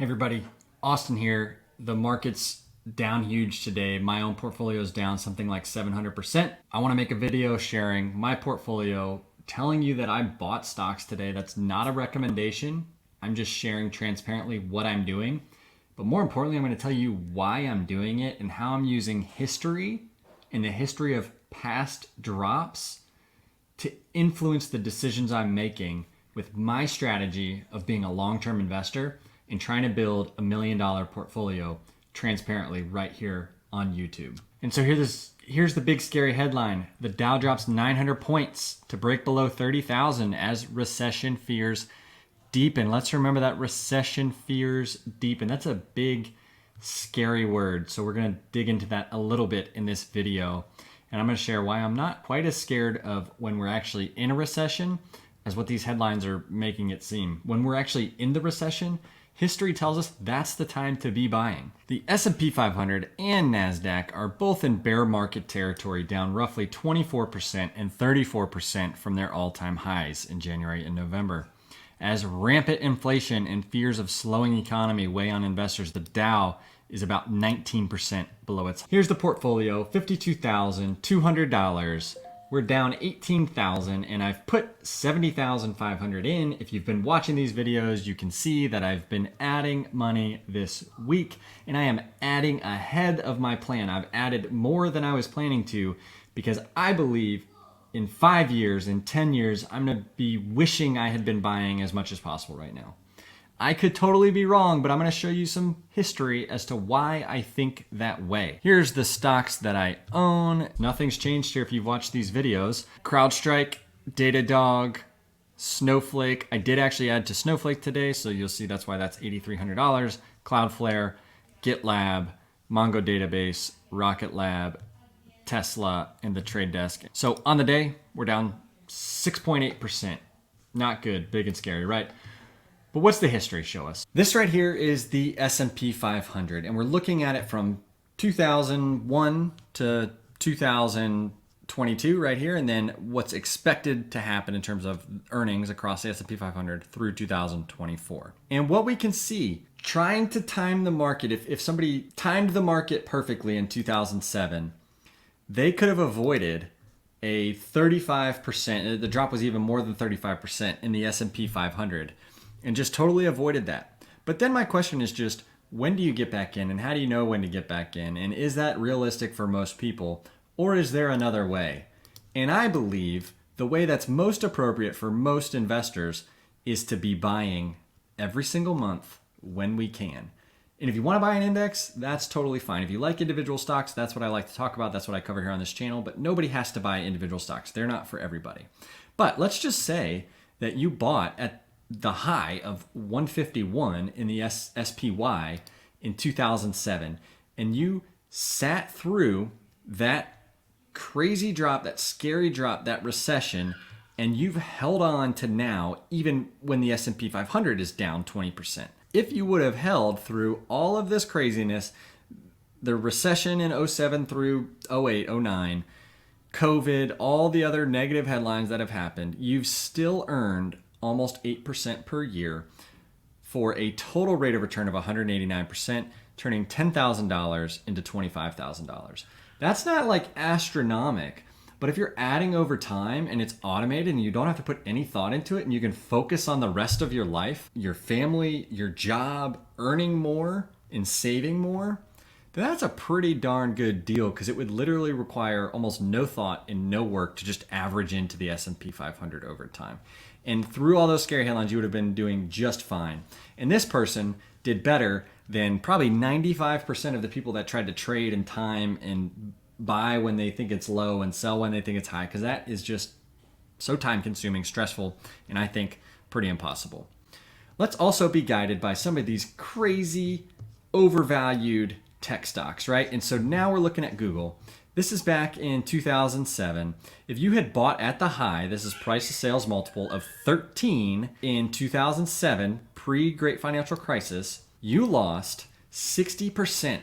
Hey everybody, Austin here. The market's down huge today. My own portfolio is down something like 700%. I want to make a video sharing my portfolio, telling you that I bought stocks today. That's not a recommendation. I'm just sharing transparently what I'm doing. But more importantly, I'm going to tell you why I'm doing it and how I'm using history and the history of past drops to influence the decisions I'm making with my strategy of being a long-term investor and trying to build $1 million portfolio transparently right here on YouTube. And so here's the big scary headline. The Dow drops 900 points to break below 30,000 as recession fears deepen. Let's remember that recession fears deepen. That's a big, scary word. So we're going to dig into that a little bit in this video. And I'm going to share why I'm not quite as scared of when we're actually in a recession as what these headlines are making it seem. When we're actually in the recession, history tells us that's the time to be buying. The S&P 500 and NASDAQ are both in bear market territory, down roughly 24% and 34% from their all-time highs in January and November. As rampant inflation and fears of slowing economy weigh on investors, the Dow is about 19% below its. Here's the portfolio, $52,200. We're down 18,000 and I've put 70,500 in. If you've been watching these videos, you can see that I've been adding money this week and I am adding ahead of my plan. I've added more than I was planning to because I believe in 5 years, in 10 years, I'm gonna be wishing I had been buying as much as possible right now. I could totally be wrong, but I'm going to show you some history as to why I think that way. Here's the stocks that I own. Nothing's changed here if you've watched these videos. Crowdstrike, Datadog, Snowflake. I did actually add to Snowflake today, so you'll see that's why that's $8,300. Cloudflare, Gitlab, MongoDB, Rocket Lab, Tesla, and the Trade Desk. So on the day, we're down 6.8%. Not good, big and scary, right? But what's the history show us? This right here is the S&P 500, and we're looking at it from 2001 to 2022 right here, and then what's expected to happen in terms of earnings across the S&P 500 through 2024. And what we can see, trying to time the market, if somebody timed the market perfectly in 2007, they could have avoided a 35%, the drop was even more than 35% in the S&P 500. And just totally avoided that. But then my question is just, when do you get back in and how do you know when to get back in? And is that realistic for most people or is there another way? And I believe the way that's most appropriate for most investors is to be buying every single month when we can. And if you want to buy an index, that's totally fine. If you like individual stocks, that's what I like to talk about. That's what I cover here on this channel, but nobody has to buy individual stocks. They're not for everybody. But let's just say that you bought at the high of 151 in the SPY in 2007, and you sat through that crazy drop, that scary drop, that recession, and you've held on to now, even when the S&P 500 is down 20%. If you would have held through all of this craziness, the recession in 07 through 08, 09, COVID, all the other negative headlines that have happened, you've still earned almost 8% per year for a total rate of return of 189%, turning $10,000 into $25,000. That's not like astronomical, but if you're adding over time and it's automated and you don't have to put any thought into it and you can focus on the rest of your life, your family, your job, earning more and saving more, then that's a pretty darn good deal because it would literally require almost no thought and no work to just average into the S&P 500 over time. And through all those scary headlines, you would have been doing just fine. And this person did better than probably 95% of the people that tried to trade and time and buy when they think it's low and sell when they think it's high, because that is just so time consuming, stressful, and I think pretty impossible. Let's also be guided by some of these crazy overvalued tech stocks, right? And so now we're looking at Google. This is back in 2007. If you had bought at the high, this is price to sales multiple of 13 in 2007, pre-Great Financial Crisis, you lost 60%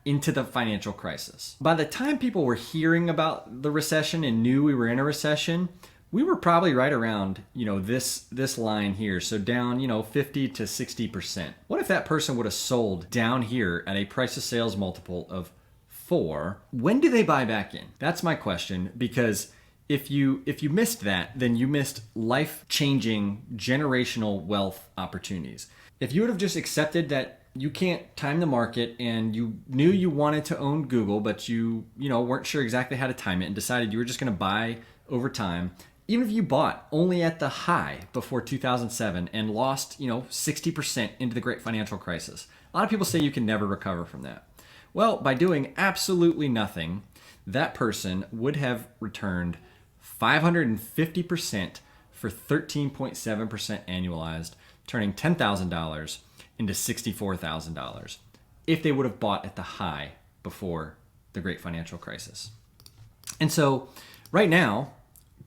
into the financial crisis. By the time people were hearing about the recession and knew we were in a recession, we were probably right around, this line here. So down, 50 to 60%. What if that person would have sold down here at a price to sales multiple of 4? When do they buy back in? That's my question, because if you missed that, then you missed life-changing generational wealth opportunities. If you would have just accepted that you can't time the market and you knew you wanted to own Google, but you weren't sure exactly how to time it and decided you were just going to buy over time, even if you bought only at the high before 2007 and lost, 60% into the great financial crisis. A lot of people say you can never recover from that. Well, by doing absolutely nothing, that person would have returned 550% for 13.7% annualized, turning $10,000 into $64,000 if they would have bought at the high before the great financial crisis. And so right now,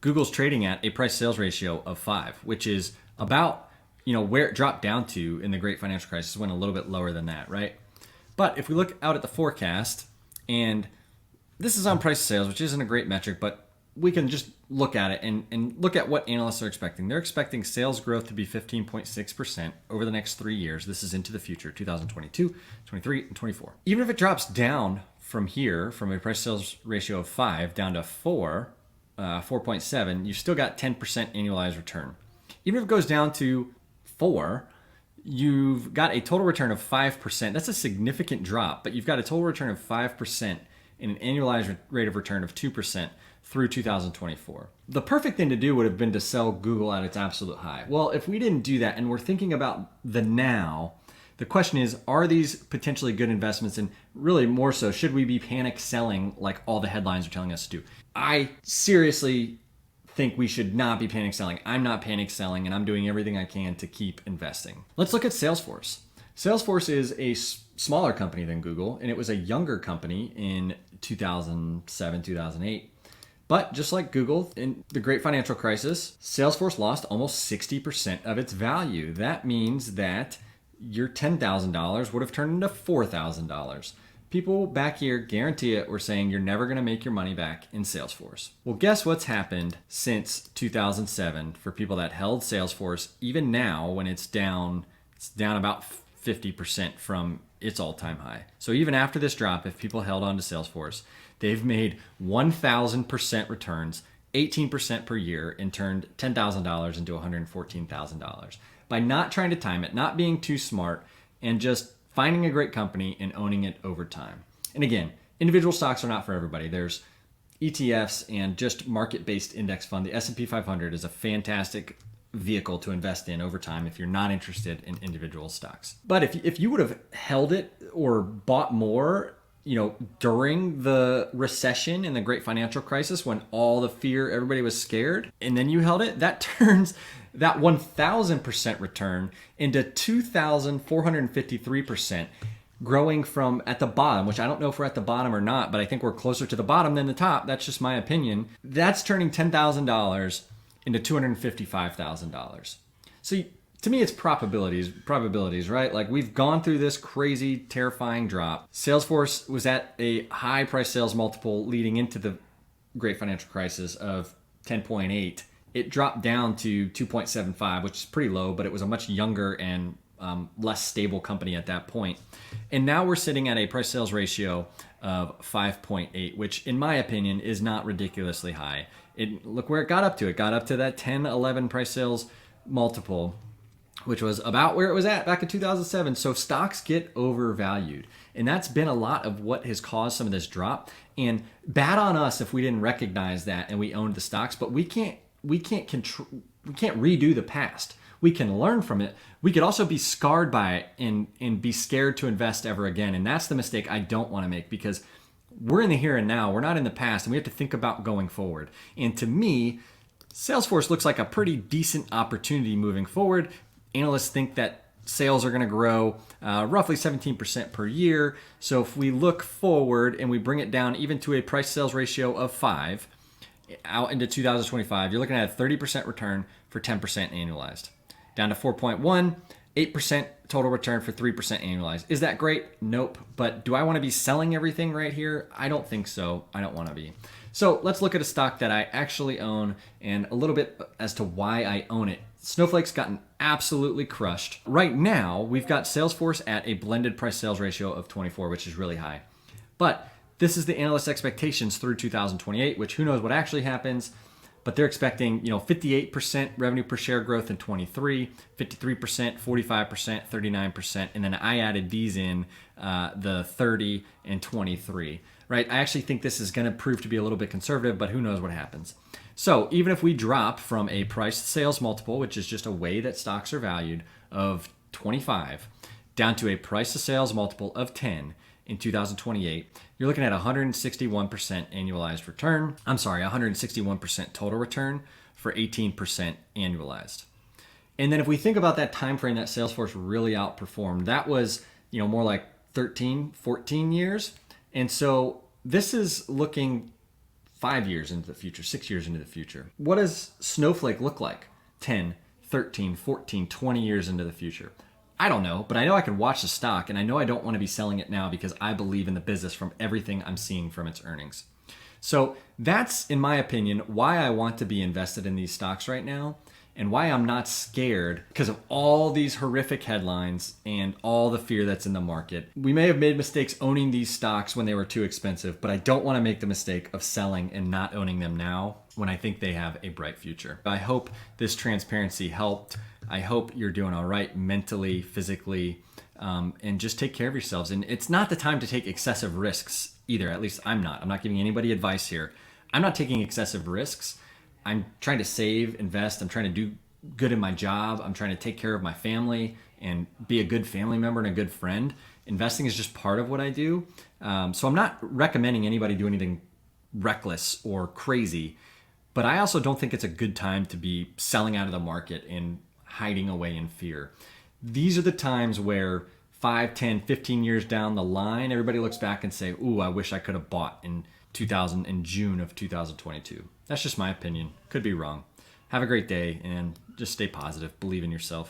Google's trading at a price sales ratio of 5, which is about, where it dropped down to in the great financial crisis. Went a little bit lower than that, right? But if we look out at the forecast, and this is on price sales, which isn't a great metric, but we can just look at it and look at what analysts are expecting. They're expecting sales growth to be 15.6% over the next 3 years. This is into the future, 2022, 23, and 24. Even if it drops down from here, from a price sales ratio of 5 down to 4.7, you've still got 10% annualized return. Even if it goes down to 4, you've got a total return of 5%. That's a significant drop, but you've got a total return of 5% and an annualized rate of return of 2% through 2024. The perfect thing to do would have been to sell Google at its absolute high. Well, if we didn't do that and we're thinking about the now, the question is, are these potentially good investments? And really more so, should we be panic selling like all the headlines are telling us to do? I seriously think we should not be panic selling. I'm not panic selling, and I'm doing everything I can to keep investing. Let's look at Salesforce. Salesforce is a smaller company than Google, and it was a younger company in 2007, 2008. But just like Google in the great financial crisis, Salesforce lost almost 60% of its value. That means that your $10,000 would have turned into $4,000. People back here, guarantee it, were saying you're never going to make your money back in Salesforce. Well, guess what's happened since 2007 for people that held Salesforce, even now when it's down about 50% from its all-time high. So even after this drop, if people held on to Salesforce, they've made 1,000% returns, 18% per year, and turned $10,000 into $114,000 by not trying to time it, not being too smart, and just finding a great company and owning it over time. And again, individual stocks are not for everybody. There's ETFs and just market-based index fund. The S&P 500 is a fantastic vehicle to invest in over time if you're not interested in individual stocks. But if you would have held it or bought more, during the recession and the great financial crisis when all the fear, everybody was scared, and then you held it, that turns that 1,000% return into 2,453%, growing from at the bottom, which I don't know if we're at the bottom or not, but I think we're closer to the bottom than the top. That's just my opinion. That's turning $10,000 into $255,000. So to me, it's probabilities, right? Like, we've gone through this crazy, terrifying drop. Salesforce was at a high price sales multiple leading into the great financial crisis of 10.8. It dropped down to 2.75, which is pretty low, but it was a much younger and less stable company at that point. And now we're sitting at a price sales ratio of 5.8, which in my opinion is not ridiculously high. Look where it got up to. It got up to that 10, 11 price sales multiple, which was about where it was at back in 2007. So stocks get overvalued. And that's been a lot of what has caused some of this drop. And bad on us if we didn't recognize that and we owned the stocks, but we can't redo the past. We can learn from it. We could also be scarred by it and be scared to invest ever again. And that's the mistake I don't want to make, because we're in the here and now. We're not in the past, and we have to think about going forward. And to me, Salesforce looks like a pretty decent opportunity moving forward. Analysts think that sales are going to grow roughly 17% per year. So if we look forward and we bring it down even to a price sales ratio of 5 out into 2025, you're looking at a 30% return for 10% annualized. Down to 4.1, 8% total return for 3% annualized. Is that great? Nope. But do I want to be selling everything right here? I don't think so. I don't want to be. So let's look at a stock that I actually own and a little bit as to why I own it. Snowflake's gotten absolutely crushed. Right now, we've got Salesforce at a blended price sales ratio of 24, which is really high. But this is the analyst expectations through 2028, which who knows what actually happens. But they're expecting, 58% revenue per share growth in 23, 53%, 45%, 39%, and then I added these in the 30 and 23. Right? I actually think this is going to prove to be a little bit conservative, but who knows what happens. So even if we drop from a price to sales multiple, which is just a way that stocks are valued, of 25, down to a price to sales multiple of 10 in 2028, you're looking at 161% annualized return. 161% total return for 18% annualized. And then if we think about that time frame that Salesforce really outperformed, that was, more like 13, 14 years. And so this is looking 5 years into the future, 6 years into the future. What does Snowflake look like 10, 13, 14, 20 years into the future? I don't know, but I know I can watch the stock, and I know I don't want to be selling it now because I believe in the business from everything I'm seeing from its earnings. So that's, in my opinion, why I want to be invested in these stocks right now and why I'm not scared because of all these horrific headlines and all the fear that's in the market. We may have made mistakes owning these stocks when they were too expensive, but I don't want to make the mistake of selling and not owning them now when I think they have a bright future. I hope this transparency helped. I hope you're doing all right mentally, physically, and just take care of yourselves. And it's not the time to take excessive risks either. At least I'm not. I'm not giving anybody advice here. I'm not taking excessive risks. I'm trying to save, invest. I'm trying to do good in my job. I'm trying to take care of my family and be a good family member and a good friend. Investing is just part of what I do. So I'm not recommending anybody do anything reckless or crazy, but I also don't think it's a good time to be selling out of the market and hiding away in fear. These are the times where 5, 10, 15 years down the line, everybody looks back and say, ooh, I wish I could have bought in June of 2022. That's just my opinion. Could be wrong. Have a great day and just stay positive. Believe in yourself.